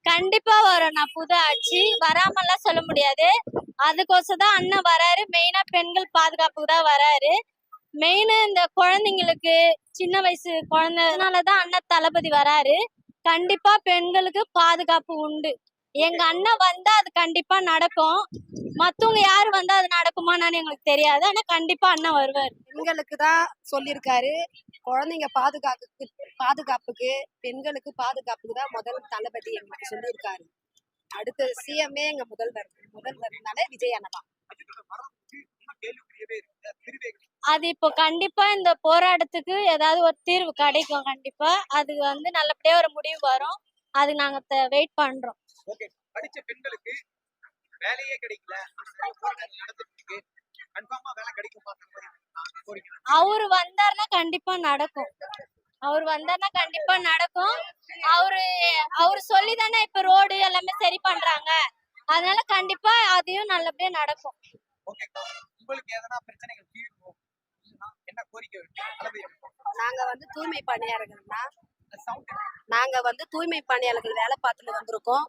கண்டிப்பா வரும். நான் புது ஆட்சி வராமலாம் சொல்ல முடியாது. அதுக்கோசம் தான் அண்ணன் வராரு. மெயினா பெண்கள் பாதுகாப்புக்கு தான் வராரு. மெயின் இந்த குழந்தைங்களுக்கு சின்ன வயசு குழந்தைனாலதான் அண்ணன் தளபதி வராரு. கண்டிப்பா பெண்களுக்கு பாதுகாப்பு உண்டு. எங்க அண்ணன் வந்தா அது கண்டிப்பா நடக்கும். மத்தவங்க யாரு வந்தா அது நடக்குமான்னு எங்களுக்கு தெரியாது. ஆனா கண்டிப்பா அண்ணன் வருவாரு. பெண்களுக்கு தான் சொல்லியிருக்காரு. குழந்தைங்க பாதுகாப்புக்கு பெண்களுக்கு பாதுகாப்புக்கு தான் முதல் தளபதி எங்களுக்கு சொல்லியிருக்காரு. அடுத்த சிஎம்ஏ எங்க முதல்வர்னால விஜய் அண்ணா தான். அது இப்போ கண்டிப்பா இந்த போராட்டத்துக்கு ஏதாவது ஒரு தீர்வு கிடைக்கும். கண்டிப்பா அது நல்லபடியா ஒரு முடிவு வரும். அது நாங்க வெயிட் பண்றோம். படிச்ச பெண்களுக்கு வேலையே கிடைக்கல. அவரு வந்தாருன்னா கண்டிப்பா நடக்கும். அவரு சொல்லிதானே இப்ப ரோடு எல்லாமே சரி பண்றாங்க. அதனால கண்டிப்பா அதையும் நல்லபடியா நடக்கும். நாங்க தூய்மை பணியாளர்கள் வேலை பார்த்துட்டு வந்திருக்கோம்.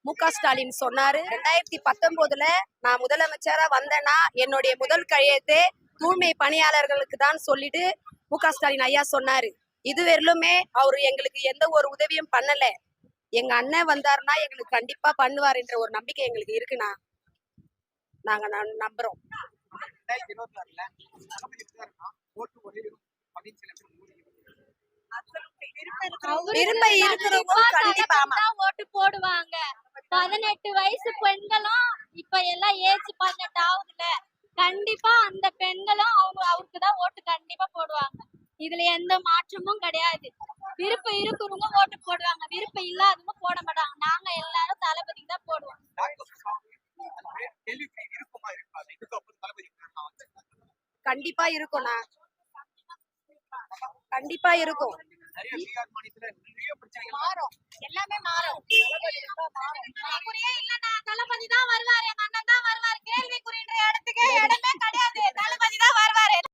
மு.க. ஸ்டாலின் சொன்னாரு 2019 நான் முதலமைச்சரா வந்தேன்னா என்னுடைய முதல் கையெழுத்தே தூய்மை பணியாளர்களுக்கு தான் சொல்லிட்டு மு.க. ஸ்டாலின் ஐயா சொன்னாரு. இதுவரையிலுமே அவரு எங்களுக்கு எந்த ஒரு உதவியும் பண்ணல. எங்க அண்ணன் வந்தாருன்னா எங்களுக்கு கண்டிப்பா பண்ணுவார் என்ற ஒரு நம்பிக்கை எங்களுக்கு இருக்குண்ணா. நாங்க நம்புறோம். விருப்பம் இருக்கிறவங்க கண்டிப்பா ஓட்டு போடுவாங்க. 18 வயசு பெண்களும் இப்ப எல்லாம் ஏஜ் 18 ஆகுதுல. கண்டிப்பா அந்த பெண்களும் அவருக்கு தான் ஓட்டு கண்டிப்பா போடுவாங்க. இதுல எந்த மாற்றமும் கிடையாது. விருப்பம் இருக்கிறவங்க ஓட்டு போடுவாங்க. விருப்பம் இல்லாதவங்க போட மாட்டாங்க. நாங்க எல்லாரும் தளபதிக்கு தான் போடுவோம். கண்டிப்பா இருக்கும்ண்ணா. கண்டிப்பா இருக்கும். மாறும். எல்லாமே மாறும்.